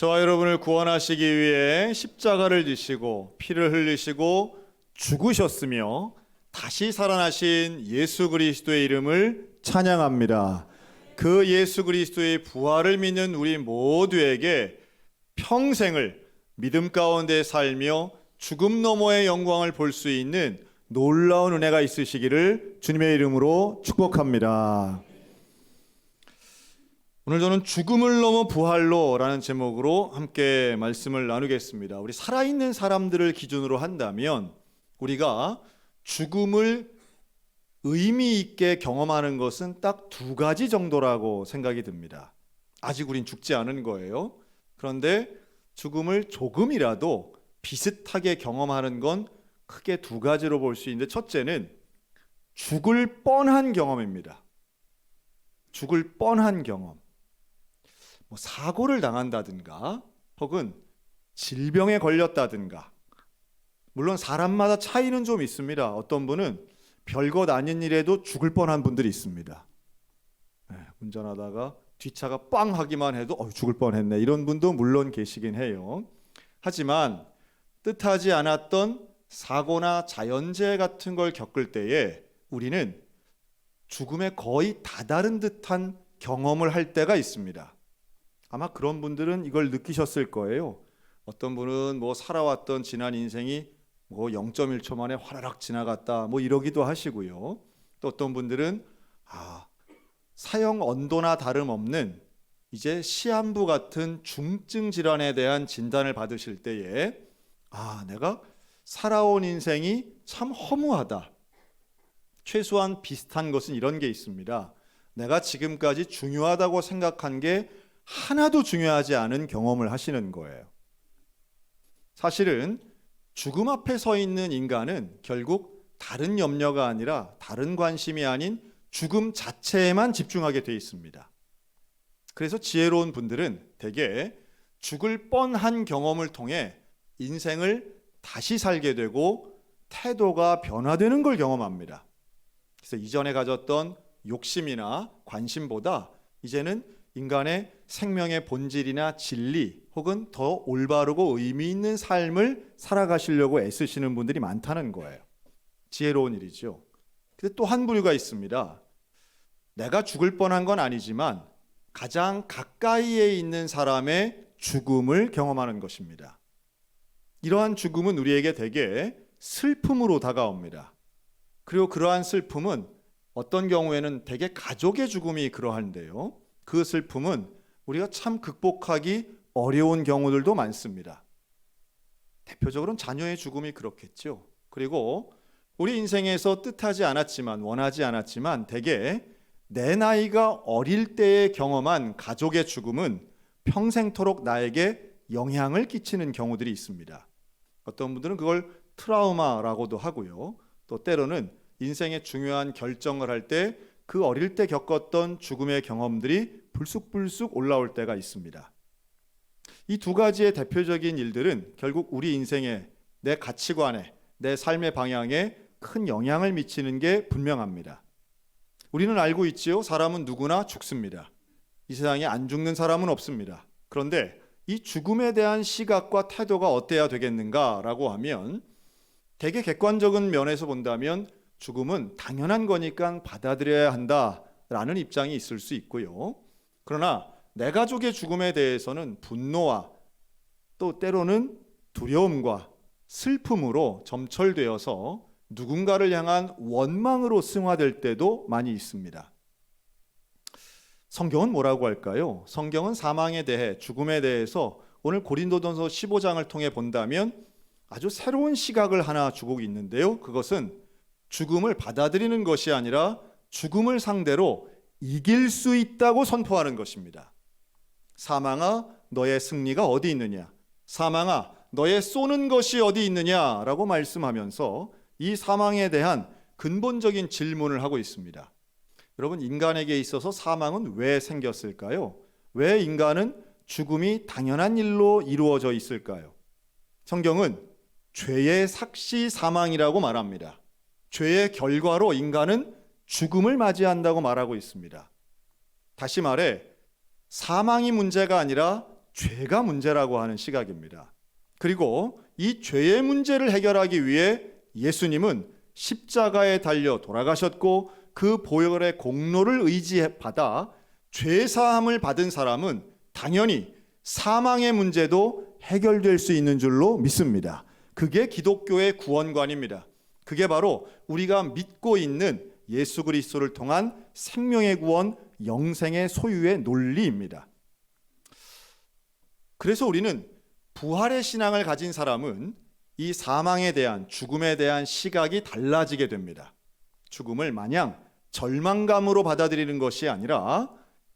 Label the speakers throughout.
Speaker 1: 저와 여러분을 구원하시기 위해 십자가를 지시고 피를 흘리시고 죽으셨으며 다시 살아나신 예수 그리스도의 이름을 찬양합니다. 그 예수 그리스도의 부활을 믿는 우리 모두에게 평생을 믿음 가운데 살며 죽음 너머의 영광을 볼 수 있는 놀라운 은혜가 있으시기를 주님의 이름으로 축복합니다. 오늘 저는 죽음을 넘어 부활로 라는 제목으로 함께 말씀을 나누겠습니다. 우리 살아있는 사람들을 기준으로 한다면 우리가 죽음을 의미 있게 경험하는 것은 딱 두 가지 정도라고 생각이 듭니다. 아직 우린 죽지 않은 거예요. 그런데 죽음을 조금이라도 비슷하게 경험하는 건 크게 두 가지로 볼 수 있는데, 첫째는 죽을 뻔한 경험입니다. 죽을 뻔한 경험. 사고를 당한다든가 혹은 질병에 걸렸다든가, 물론 사람마다 차이는 좀 있습니다. 어떤 분은 별것 아닌 일에도 죽을 뻔한 분들이 있습니다. 운전하다가 뒷차가 빵 하기만 해도 죽을 뻔했네, 이런 분도 물론 계시긴 해요. 하지만 뜻하지 않았던 사고나 자연재해 같은 걸 겪을 때에 우리는 죽음에 거의 다다른 듯한 경험을 할 때가 있습니다. 아마 그런 분들은 이걸 느끼셨을 거예요. 어떤 분은 살아왔던 지난 인생이 0.1초 만에 화라락 지나갔다 이러기도 하시고요. 또 어떤 분들은 사형 언도나 다름없는 이제 시한부 같은 중증 질환에 대한 진단을 받으실 때에 내가 살아온 인생이 참 허무하다. 최소한 비슷한 것은 이런 게 있습니다. 내가 지금까지 중요하다고 생각한 게 하나도 중요하지 않은 경험을 하시는 거예요. 사실은 죽음 앞에 서 있는 인간은 결국 다른 염려가 아니라, 다른 관심이 아닌 죽음 자체에만 집중하게 돼 있습니다. 그래서 지혜로운 분들은 대개 죽을 뻔한 경험을 통해 인생을 다시 살게 되고 태도가 변화되는 걸 경험합니다. 그래서 이전에 가졌던 욕심이나 관심보다 이제는 인간의 생명의 본질이나 진리 혹은 더 올바르고 의미 있는 삶을 살아가시려고 애쓰시는 분들이 많다는 거예요. 지혜로운 일이죠. 근데 또 한 부류가 있습니다. 내가 죽을 뻔한 건 아니지만 가장 가까이에 있는 사람의 죽음을 경험하는 것입니다. 이러한 죽음은 우리에게 대개 슬픔으로 다가옵니다. 그리고 그러한 슬픔은 어떤 경우에는 대개 가족의 죽음이 그러한데요, 그 슬픔은 우리가 참 극복하기 어려운 경우들도 많습니다. 대표적으로는 자녀의 죽음이 그렇겠죠. 그리고 우리 인생에서 뜻하지 않았지만, 원하지 않았지만 대개 내 나이가 어릴 때에 경험한 가족의 죽음은 평생토록 나에게 영향을 끼치는 경우들이 있습니다. 어떤 분들은 그걸 트라우마라고도 하고요. 또 때로는 인생의 중요한 결정을 할 때 그 어릴 때 겪었던 죽음의 경험들이 불쑥불쑥 올라올 때가 있습니다. 이 두 가지의 대표적인 일들은 결국 우리 인생에, 내 가치관에, 내 삶의 방향에 큰 영향을 미치는 게 분명합니다. 우리는 알고 있지요. 사람은 누구나 죽습니다. 이 세상에 안 죽는 사람은 없습니다. 그런데 이 죽음에 대한 시각과 태도가 어때야 되겠는가라고 하면, 되게 객관적인 면에서 본다면 죽음은 당연한 거니까 받아들여야 한다라는 입장이 있을 수 있고요. 그러나 내 가족의 죽음에 대해서는 분노와 또 때로는 두려움과 슬픔으로 점철되어서 누군가를 향한 원망으로 승화될 때도 많이 있습니다. 성경은 뭐라고 할까요? 성경은 사망에 대해, 죽음에 대해서 오늘 고린도전서 15장을 통해 본다면 아주 새로운 시각을 하나 주고 있는데요, 그것은 죽음을 받아들이는 것이 아니라 죽음을 상대로 이길 수 있다고 선포하는 것입니다. 사망아, 너의 승리가 어디 있느냐? 사망아, 너의 쏘는 것이 어디 있느냐라고 말씀하면서 이 사망에 대한 근본적인 질문을 하고 있습니다. 여러분, 인간에게 있어서 사망은 왜 생겼을까요? 왜 인간은 죽음이 당연한 일로 이루어져 있을까요? 성경은 죄의 삭시 사망이라고 말합니다. 죄의 결과로 인간은 죽음을 맞이한다고 말하고 있습니다. 다시 말해 사망이 문제가 아니라 죄가 문제라고 하는 시각입니다. 그리고 이 죄의 문제를 해결하기 위해 예수님은 십자가에 달려 돌아가셨고 그 보혈의 공로를 의지받아 죄 사함을 받은 사람은 당연히 사망의 문제도 해결될 수 있는 줄로 믿습니다. 그게 기독교의 구원관입니다. 그게 바로 우리가 믿고 있는 예수 그리스도를 통한 생명의 구원, 영생의 소유의 논리입니다. 그래서 우리는 부활의 신앙을 가진 사람은 이 사망에 대한, 죽음에 대한 시각이 달라지게 됩니다. 죽음을 마냥 절망감으로 받아들이는 것이 아니라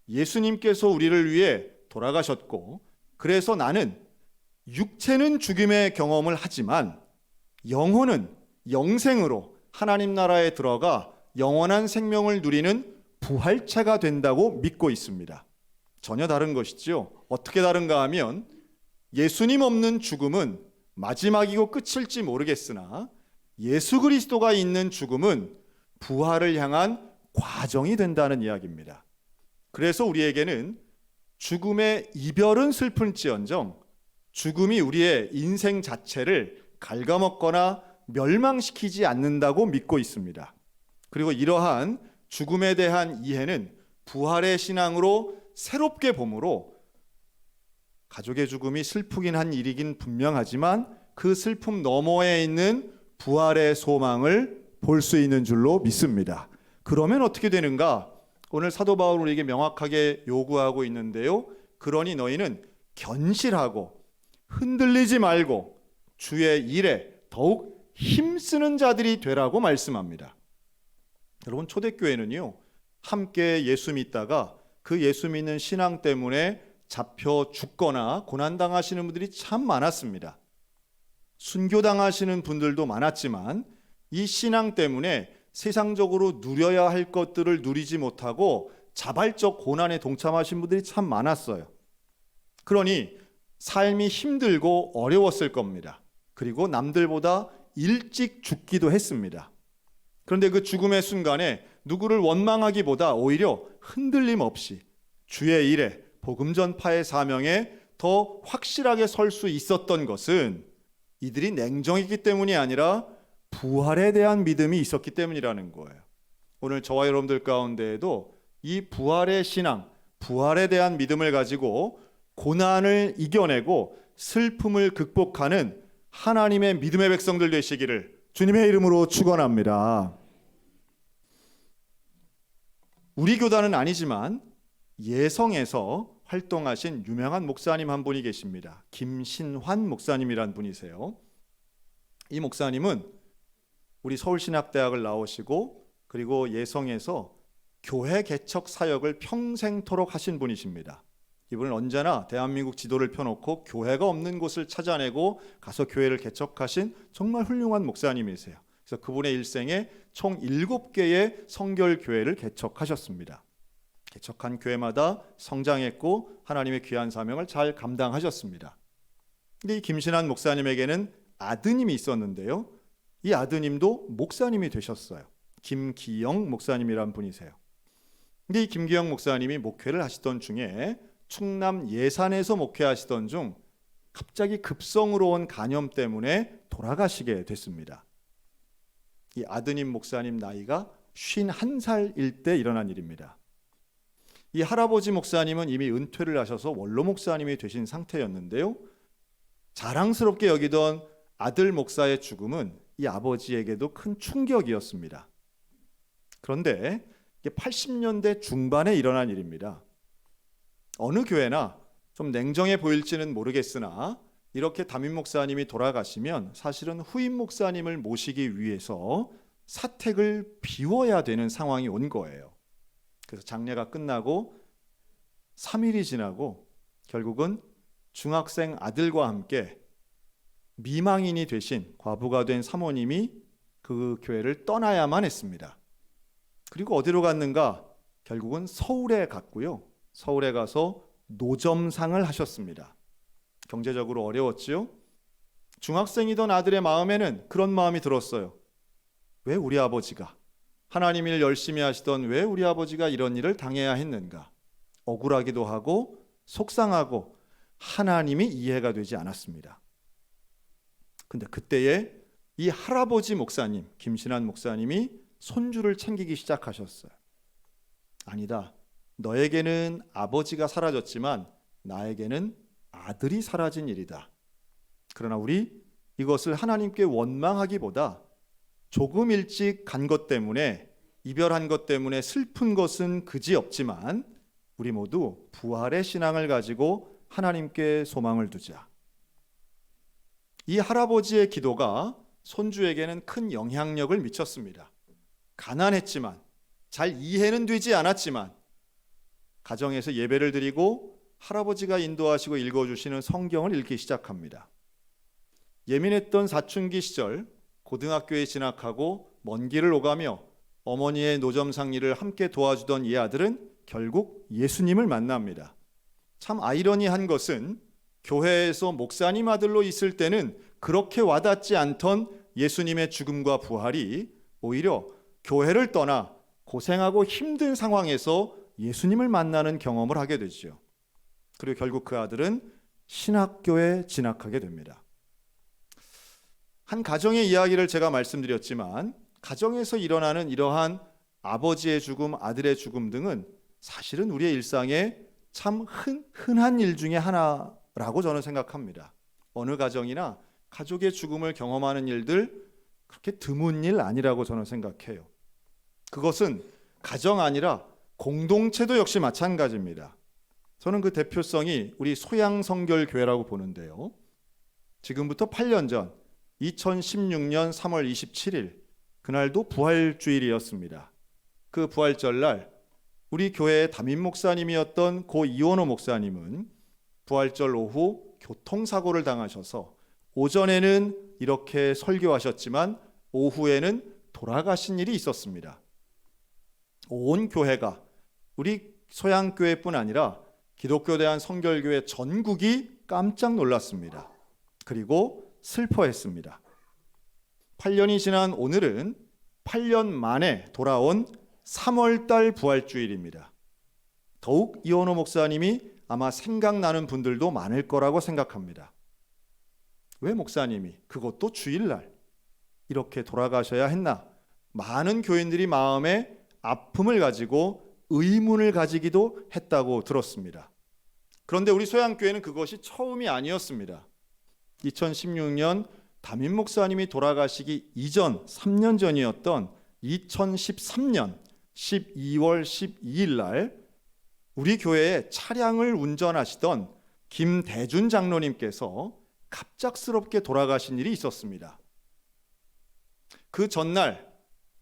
Speaker 1: 예수님께서 우리를 위해 돌아가셨고, 그래서 나는 육체는 죽음의 경험을 하지만 영혼은 영생으로 하나님 나라에 들어가 영원한 생명을 누리는 부활체가 된다고 믿고 있습니다. 전혀 다른 것이죠. 어떻게 다른가 하면 예수님 없는 죽음은 마지막이고 끝일지 모르겠으나 예수 그리스도가 있는 죽음은 부활을 향한 과정이 된다는 이야기입니다. 그래서 우리에게는 죽음의 이별은 슬픈지언정 죽음이 우리의 인생 자체를 갉아먹거나 멸망시키지 않는다고 믿고 있습니다. 그리고 이러한 죽음에 대한 이해는 부활의 신앙으로 새롭게 봄으로 가족의 죽음이 슬프긴 한 일이긴 분명하지만 그 슬픔 너머에 있는 부활의 소망을 볼 수 있는 줄로 믿습니다. 그러면 어떻게 되는가? 오늘 사도 바울은 우리에게 명확하게 요구하고 있는데요. 그러니 너희는 견실하고 흔들리지 말고 주의 일에 더욱 힘쓰는 자들이 되라고 말씀합니다. 여러분, 초대교회는요, 함께 예수 믿다가 그 예수 믿는 신앙 때문에 잡혀 죽거나 고난당하시는 분들이 참 많았습니다. 순교당하시는 분들도 많았지만 이 신앙 때문에 세상적으로 누려야 할 것들을 누리지 못하고 자발적 고난에 동참하신 분들이 참 많았어요. 그러니 삶이 힘들고 어려웠을 겁니다. 그리고 남들보다 일찍 죽기도 했습니다. 그런데 그 죽음의 순간에 누구를 원망하기보다 오히려 흔들림 없이 주의 일에 복음 전파의 사명에 더 확실하게 설 수 있었던 것은 이들이 냉정했기 때문이 아니라 부활에 대한 믿음이 있었기 때문이라는 거예요. 오늘 저와 여러분들 가운데에도 이 부활의 신앙, 부활에 대한 믿음을 가지고 고난을 이겨내고 슬픔을 극복하는 하나님의 믿음의 백성들 되시기를 주님의 이름으로 축원합니다. 우리 교단은 아니지만 예성에서 활동하신 유명한 목사님 한 분이 계십니다. 김신환 목사님이란 분이세요. 이 목사님은 우리 서울신학대학을 나오시고 그리고 예성에서 교회 개척 사역을 평생토록 하신 분이십니다. 이분은 언제나 대한민국 지도를 펴놓고 교회가 없는 곳을 찾아내고 가서 교회를 개척하신 정말 훌륭한 목사님이세요. 그래서 그분의 일생에 총 7개의 성결교회를 개척하셨습니다. 개척한 교회마다 성장했고 하나님의 귀한 사명을 잘 감당하셨습니다. 근데 이 김신환 목사님에게는 아드님이 있었는데요. 이 아드님도 목사님이 되셨어요. 김기영 목사님이란 분이세요. 근데 이 김기영 목사님이 목회를 하시던 중에 충남 예산에서 목회하시던 중 갑자기 급성으로 온 간염 때문에 돌아가시게 됐습니다. 이 아드님 목사님 나이가 51살일 때 일어난 일입니다. 이 할아버지 목사님은 이미 은퇴를 하셔서 원로 목사님이 되신 상태였는데요. 자랑스럽게 여기던 아들 목사의 죽음은 이 아버지에게도 큰 충격이었습니다. 그런데 80년대 중반에 일어난 일입니다. 어느 교회나 좀 냉정해 보일지는 모르겠으나 이렇게 담임 목사님이 돌아가시면 사실은 후임 목사님을 모시기 위해서 사택을 비워야 되는 상황이 온 거예요. 그래서 장례가 끝나고 3일이 지나고 결국은 중학생 아들과 함께 미망인이 되신 과부가 된 사모님이 그 교회를 떠나야만 했습니다. 그리고 어디로 갔는가? 결국은 서울에 갔고요. 서울에 가서 노점상을 하셨습니다. 경제적으로 어려웠지요. 중학생이던 아들의 마음에는 그런 마음이 들었어요. 왜 우리 아버지가 하나님 일 열심히 하시던 왜 우리 아버지가 이런 일을 당해야 했는가? 억울하기도 하고 속상하고 하나님이 이해가 되지 않았습니다. 근데 그때에 이 할아버지 목사님, 김신한 목사님이 손주를 챙기기 시작하셨어요. 아니다. 너에게는 아버지가 사라졌지만 나에게는 아들이 사라진 일이다. 그러나 우리 이것을 하나님께 원망하기보다 조금 일찍 간 것 때문에, 이별한 것 때문에 슬픈 것은 그지없지만 우리 모두 부활의 신앙을 가지고 하나님께 소망을 두자. 이 할아버지의 기도가 손주에게는 큰 영향력을 미쳤습니다. 가난했지만, 잘 이해는 되지 않았지만 가정에서 예배를 드리고 할아버지가 인도하시고 읽어주시는 성경을 읽기 시작합니다. 예민했던 사춘기 시절 고등학교에 진학하고 먼 길을 오가며 어머니의 노점상 일을 함께 도와주던 이 아들은 결국 예수님을 만납니다. 참 아이러니한 것은 교회에서 목사님 아들로 있을 때는 그렇게 와닿지 않던 예수님의 죽음과 부활이 오히려 교회를 떠나 고생하고 힘든 상황에서 예수님을 만나는 경험을 하게 되죠. 그리고 결국 그 아들은 신학교에 진학하게 됩니다. 한 가정의 이야기를 제가 말씀드렸지만 가정에서 일어나는 이러한 아버지의 죽음, 아들의 죽음 등은 사실은 우리의 일상에 참 흔한 일 중에 하나라고 저는 생각합니다. 어느 가정이나 가족의 죽음을 경험하는 일들 그렇게 드문 일 아니라고 저는 생각해요. 그것은 가정 아니라 공동체도 역시 마찬가지입니다. 저는 그 대표성이 우리 소양성결교회라고 보는데요. 지금부터 8년 전 2016년 3월 27일 그날도 부활주일이었습니다. 그 부활절날 우리 교회의 담임 목사님이었던 고 이원호 목사님은 부활절 오후 교통사고를 당하셔서 오전에는 이렇게 설교하셨지만 오후에는 돌아가신 일이 있었습니다. 온 교회가 우리 소양교회뿐 아니라 기독교 대한성결교회 전국이 깜짝 놀랐습니다. 그리고 슬퍼했습니다. 8년이 지난 오늘은 8년 만에 돌아온 3월달 부활주일입니다. 더욱 이원호 목사님이 아마 생각나는 분들도 많을 거라고 생각합니다. 왜 목사님이 그것도 주일날 이렇게 돌아가셔야 했나? 많은 교인들이 마음에 아픔을 가지고 의문을 가지기도 했다고 들었습니다. 그런데 우리 소양교회는 그것이 처음이 아니었습니다. 2016년 담임 목사님이 돌아가시기 이전 3년 전이었던 2013년 12월 12일 날 우리 교회에 차량을 운전하시던 김대준 장로님께서 갑작스럽게 돌아가신 일이 있었습니다. 그 전날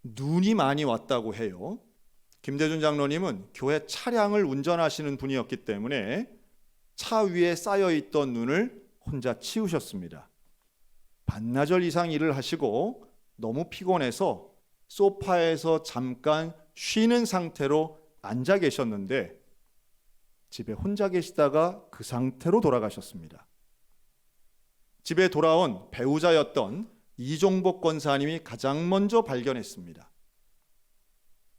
Speaker 1: 눈이 많이 왔다고 해요. 김대준 장로님은 교회 차량을 운전하시는 분이었기 때문에 차 위에 쌓여있던 눈을 혼자 치우셨습니다. 반나절 이상 일을 하시고 너무 피곤해서 소파에서 잠깐 쉬는 상태로 앉아 계셨는데 집에 혼자 계시다가 그 상태로 돌아가셨습니다. 집에 돌아온 배우자였던 이종복 권사님이 가장 먼저 발견했습니다.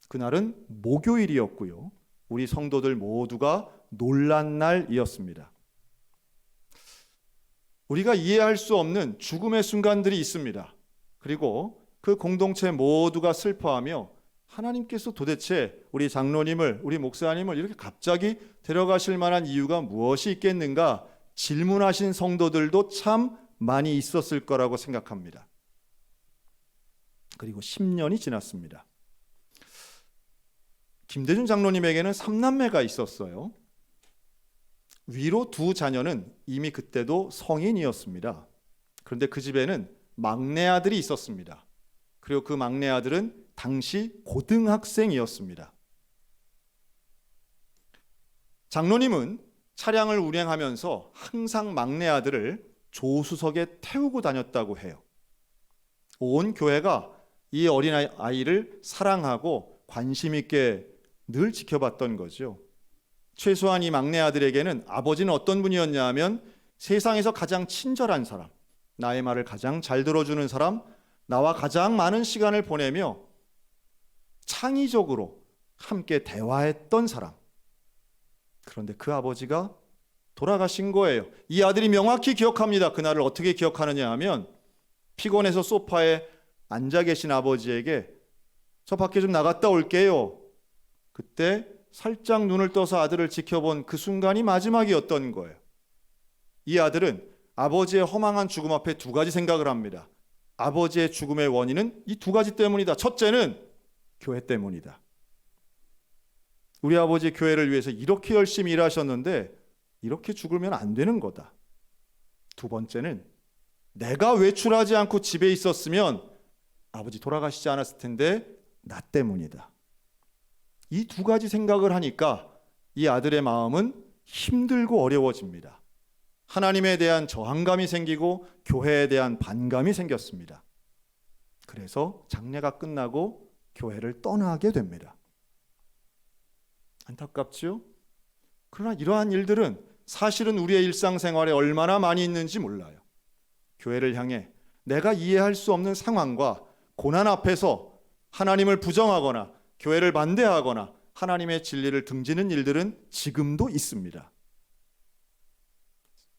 Speaker 1: 그날은 목요일이었고요. 우리 성도들 모두가 놀란 날이었습니다. 우리가 이해할 수 없는 죽음의 순간들이 있습니다. 그리고 그 공동체 모두가 슬퍼하며 하나님께서 도대체 우리 장로님을, 우리 목사님을 이렇게 갑자기 데려가실 만한 이유가 무엇이 있겠는가 질문하신 성도들도 참 많이 있었을 거라고 생각합니다. 그리고 10년이 지났습니다. 김대준 장로님에게는 3남매가 있었어요. 위로 두 자녀는 이미 그때도 성인이었습니다. 그런데 그 집에는 막내 아들이 있었습니다. 그리고 그 막내 아들은 당시 고등학생이었습니다. 장로님은 차량을 운행하면서 항상 막내 아들을 조수석에 태우고 다녔다고 해요. 온 교회가 이 어린아이를 사랑하고 관심 있게 늘 지켜봤던 거죠. 최소한 이 막내 아들에게는 아버지는 어떤 분이었냐 하면 세상에서 가장 친절한 사람, 나의 말을 가장 잘 들어주는 사람, 나와 가장 많은 시간을 보내며 창의적으로 함께 대화했던 사람. 그런데 그 아버지가 돌아가신 거예요. 이 아들이 명확히 기억합니다. 그날을 어떻게 기억하느냐 하면 피곤해서 소파에 앉아 계신 아버지에게 저 밖에 좀 나갔다 올게요. 그때 살짝 눈을 떠서 아들을 지켜본 그 순간이 마지막이었던 거예요. 이 아들은 아버지의 허망한 죽음 앞에 두 가지 생각을 합니다. 아버지의 죽음의 원인은 이 두 가지 때문이다. 첫째는 교회 때문이다. 우리 아버지 교회를 위해서 이렇게 열심히 일하셨는데 이렇게 죽으면 안 되는 거다. 두 번째는 내가 외출하지 않고 집에 있었으면 아버지 돌아가시지 않았을 텐데 나 때문이다. 이 두 가지 생각을 하니까 이 아들의 마음은 힘들고 어려워집니다. 하나님에 대한 저항감이 생기고 교회에 대한 반감이 생겼습니다. 그래서 장례가 끝나고 교회를 떠나게 됩니다. 안타깝지요? 그러나 이러한 일들은 사실은 우리의 일상생활에 얼마나 많이 있는지 몰라요. 교회를 향해 내가 이해할 수 없는 상황과 고난 앞에서 하나님을 부정하거나 교회를 반대하거나 하나님의 진리를 등지는 일들은 지금도 있습니다.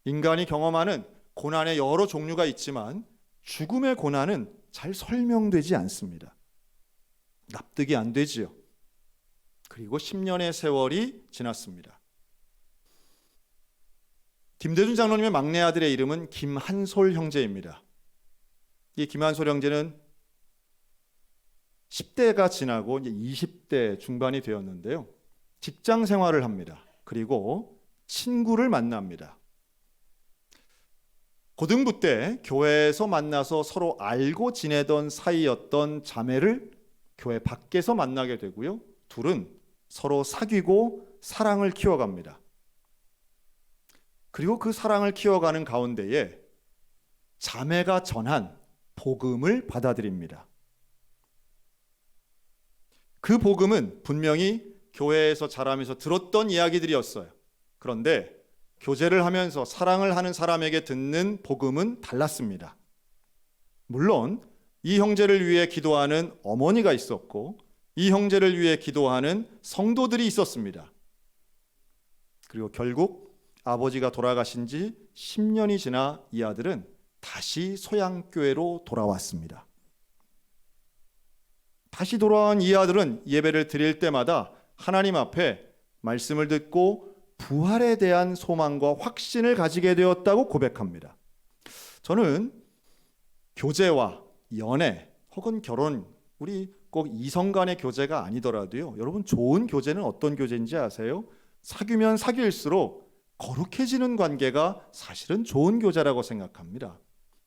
Speaker 1: 인간이 경험하는 고난의 여러 종류가 있지만 죽음의 고난은 잘 설명되지 않습니다. 납득이 안 되지요. 그리고 10년의 세월이 지났습니다. 김대중 장로님의 막내 아들의 이름은 김한솔 형제입니다. 이 김한솔 형제는 10대가 지나고 이제 20대 중반이 되었는데요. 직장 생활을 합니다. 그리고 친구를 만납니다. 고등부 때 교회에서 만나서 서로 알고 지내던 사이였던 자매를 교회 밖에서 만나게 되고요. 둘은 서로 사귀고 사랑을 키워갑니다. 그리고 그 사랑을 키워가는 가운데에 자매가 전한 복음을 받아들입니다. 그 복음은 분명히 교회에서 자라면서 들었던 이야기들이었어요. 그런데 교제를 하면서 사랑을 하는 사람에게 듣는 복음은 달랐습니다. 물론 이 형제를 위해 기도하는 어머니가 있었고 이 형제를 위해 기도하는 성도들이 있었습니다. 그리고 결국 아버지가 돌아가신 지 10년이 지나 이 아들은 다시 소양교회로 돌아왔습니다. 다시 돌아온 이 아들은 예배를 드릴 때마다 하나님 앞에 말씀을 듣고 부활에 대한 소망과 확신을 가지게 되었다고 고백합니다. 저는 교제와 연애 혹은 결혼, 우리 꼭 이성 간의 교제가 아니더라도요, 여러분 좋은 교제는 어떤 교제인지 아세요? 사귀면 사귈수록 거룩해지는 관계가 사실은 좋은 교제라고 생각합니다.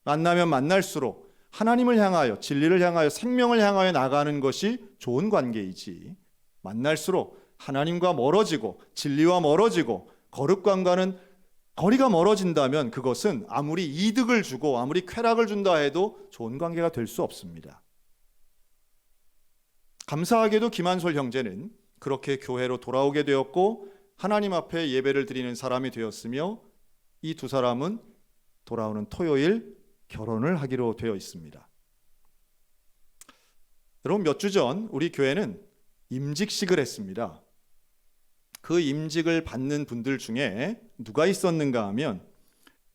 Speaker 1: 만나면 만날수록 하나님을 향하여, 진리를 향하여, 생명을 향하여 나가는 것이 좋은 관계이지, 만날수록 하나님과 멀어지고 진리와 멀어지고 거룩관과는 거리가 멀어진다면 그것은 아무리 이득을 주고 아무리 쾌락을 준다 해도 좋은 관계가 될 수 없습니다. 감사하게도 김한솔 형제는 그렇게 교회로 돌아오게 되었고 하나님 앞에 예배를 드리는 사람이 되었으며 이 두 사람은 돌아오는 토요일 결혼을 하기로 되어 있습니다. 여러분, 몇 주 전 우리 교회는 임직식을 했습니다. 그 임직을 받는 분들 중에 누가 있었는가 하면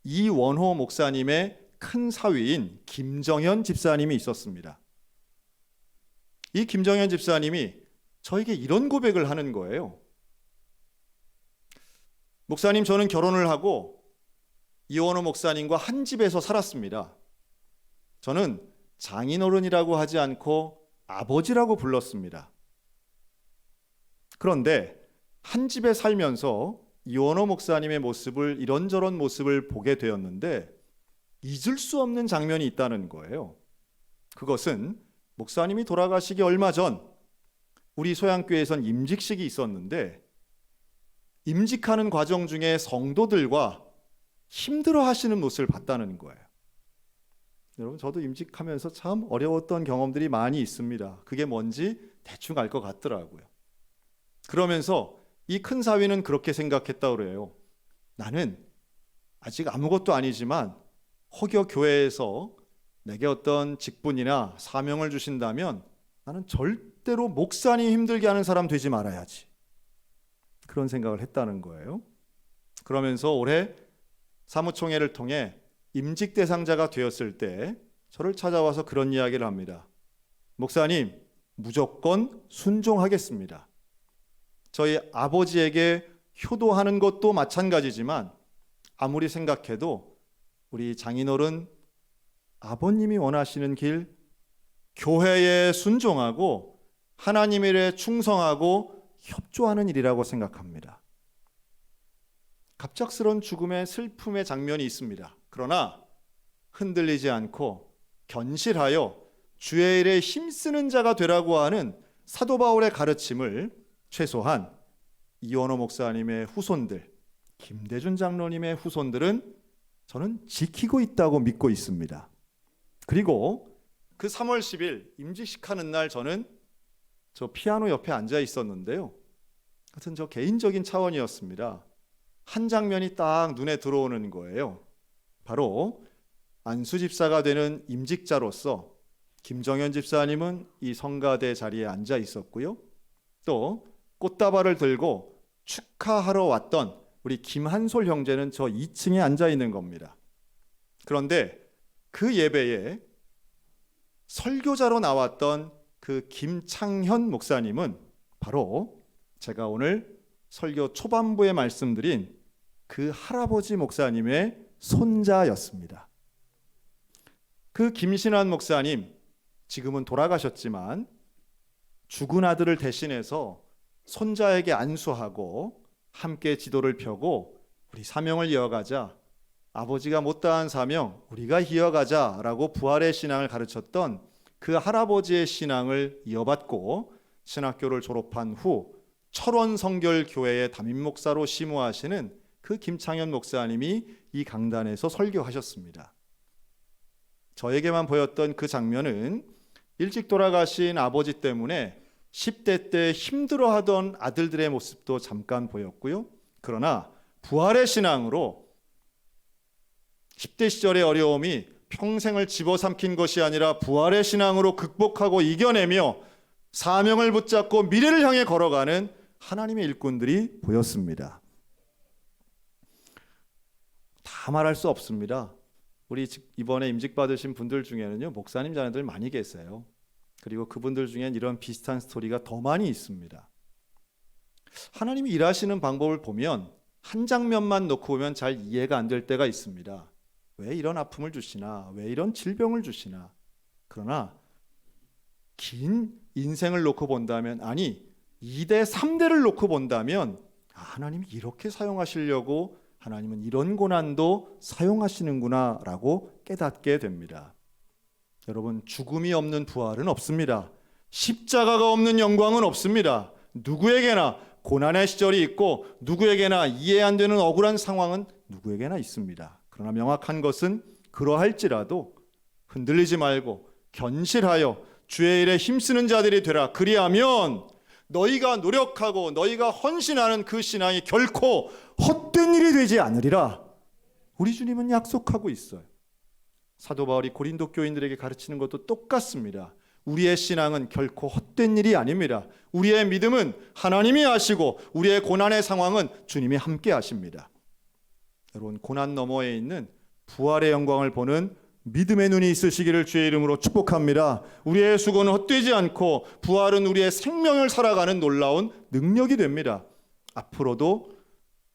Speaker 1: 이원호 목사님의 큰 사위인 김정현 집사님이 있었습니다. 이 김정현 집사님이 저에게 이런 고백을 하는 거예요. 목사님, 저는 결혼을 하고 이원호 목사님과 한 집에서 살았습니다. 저는 장인어른이라고 하지 않고 아버지라고 불렀습니다. 그런데 한 집에 살면서 이원호 목사님의 모습을, 이런저런 모습을 보게 되었는데 잊을 수 없는 장면이 있다는 거예요. 그것은 목사님이 돌아가시기 얼마 전 우리 소양교회에선 임직식이 있었는데 임직하는 과정 중에 성도들과 힘들어 하시는 모습을 봤다는 거예요. 여러분, 저도 임직하면서 참 어려웠던 경험들이 많이 있습니다. 그게 뭔지 대충 알 것 같더라고요. 그러면서 이 큰 사위는 그렇게 생각했다고 그래요. 나는 아직 아무것도 아니지만 혹여 교회에서 내게 어떤 직분이나 사명을 주신다면 나는 절대로 목사님 힘들게 하는 사람 되지 말아야지. 그런 생각을 했다는 거예요. 그러면서 올해 사무총회를 통해 임직 대상자가 되었을 때 저를 찾아와서 그런 이야기를 합니다. 목사님, 무조건 순종하겠습니다. 저희 아버지에게 효도하는 것도 마찬가지지만 아무리 생각해도 우리 장인어른 아버님이 원하시는 길, 교회에 순종하고 하나님 일에 충성하고 협조하는 일이라고 생각합니다. 갑작스런 죽음의 슬픔의 장면이 있습니다. 그러나 흔들리지 않고 견실하여 주의 일에 힘쓰는 자가 되라고 하는 사도 바울의 가르침을 최소한 이원호 목사님의 후손들, 김대준 장로님의 후손들은 저는 지키고 있다고 믿고 있습니다. 그리고 그 3월 10일 임직식 하는 날 저는 저 피아노 옆에 앉아 있었는데요. 하여튼 저 개인적인 차원이었습니다. 한 장면이 딱 눈에 들어오는 거예요. 바로 안수 집사가 되는 임직자로서 김정현 집사님은 이 성가대 자리에 앉아 있었고요. 또 꽃다발을 들고 축하하러 왔던 우리 김한솔 형제는 저 2층에 앉아 있는 겁니다. 그런데 그 예배에 설교자로 나왔던 그 김창현 목사님은 바로 제가 오늘 설교 초반부에 말씀드린 그 할아버지 목사님의 손자였습니다. 그 김신환 목사님, 지금은 돌아가셨지만 죽은 아들을 대신해서 손자에게 안수하고 함께 지도를 펴고 우리 사명을 이어가자, 아버지가 못다한 사명 우리가 이어가자라고 부활의 신앙을 가르쳤던 그 할아버지의 신앙을 이어받고 신학교를 졸업한 후 철원 성결교회의 담임 목사로 심우하시는 그 김창현 목사님이 이 강단에서 설교하셨습니다. 저에게만 보였던 그 장면은 일찍 돌아가신 아버지 때문에 10대 때 힘들어하던 아들들의 모습도 잠깐 보였고요. 그러나 부활의 신앙으로 10대 시절의 어려움이 평생을 집어삼킨 것이 아니라 부활의 신앙으로 극복하고 이겨내며 사명을 붙잡고 미래를 향해 걸어가는 하나님의 일꾼들이 보였습니다. 다 말할 수 없습니다. 우리 이번에 임직 받으신 분들 중에는요, 목사님 자녀들 많이 계세요. 그리고 그분들 중엔 이런 비슷한 스토리가 더 많이 있습니다. 하나님이 일하시는 방법을 보면 한 장면만 놓고 보면 잘 이해가 안 될 때가 있습니다. 왜 이런 아픔을 주시나? 왜 이런 질병을 주시나? 그러나 긴 인생을 놓고 본다면, 아니 2대 3대를 놓고 본다면 하나님이 이렇게 사용하시려고 하나님은 이런 고난도 사용하시는구나 라고 깨닫게 됩니다. 여러분, 죽음이 없는 부활은 없습니다. 십자가가 없는 영광은 없습니다. 누구에게나 고난의 시절이 있고 누구에게나 이해 안 되는 억울한 상황은 누구에게나 있습니다. 그러나 명확한 것은 그러할지라도 흔들리지 말고 견실하여 주의 일에 힘쓰는 자들이 되라. 그리하면 너희가 노력하고 너희가 헌신하는 그 신앙이 결코 헛된 일이 되지 않으리라. 우리 주님은 약속하고 있어요. 사도 바울이 고린도 교인들에게 가르치는 것도 똑같습니다. 우리의 신앙은 결코 헛된 일이 아닙니다. 우리의 믿음은 하나님이 하시고 우리의 고난의 상황은 주님이 함께 하십니다. 여러분, 고난 너머에 있는 부활의 영광을 보는 믿음의 눈이 있으시기를 주의 이름으로 축복합니다. 우리의 수고는 헛되지 않고 부활은 우리의 생명을 살아가는 놀라운 능력이 됩니다. 앞으로도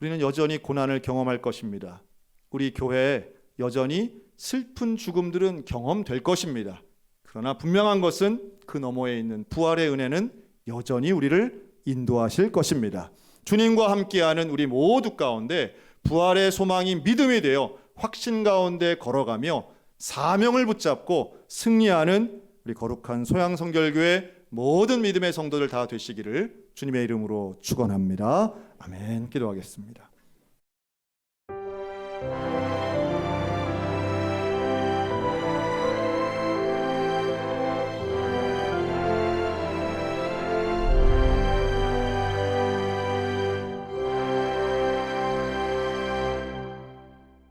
Speaker 1: 우리는 여전히 고난을 경험할 것입니다. 우리 교회에 여전히 슬픈 죽음들은 경험될 것입니다. 그러나 분명한 것은 그 너머에 있는 부활의 은혜는 여전히 우리를 인도하실 것입니다. 주님과 함께하는 우리 모두 가운데 부활의 소망이 믿음이 되어 확신 가운데 걸어가며 사명을 붙잡고 승리하는 우리 거룩한 소양성결교회 모든 믿음의 성도들 다 되시기를 주님의 이름으로 축원합니다. 아멘. 기도하겠습니다.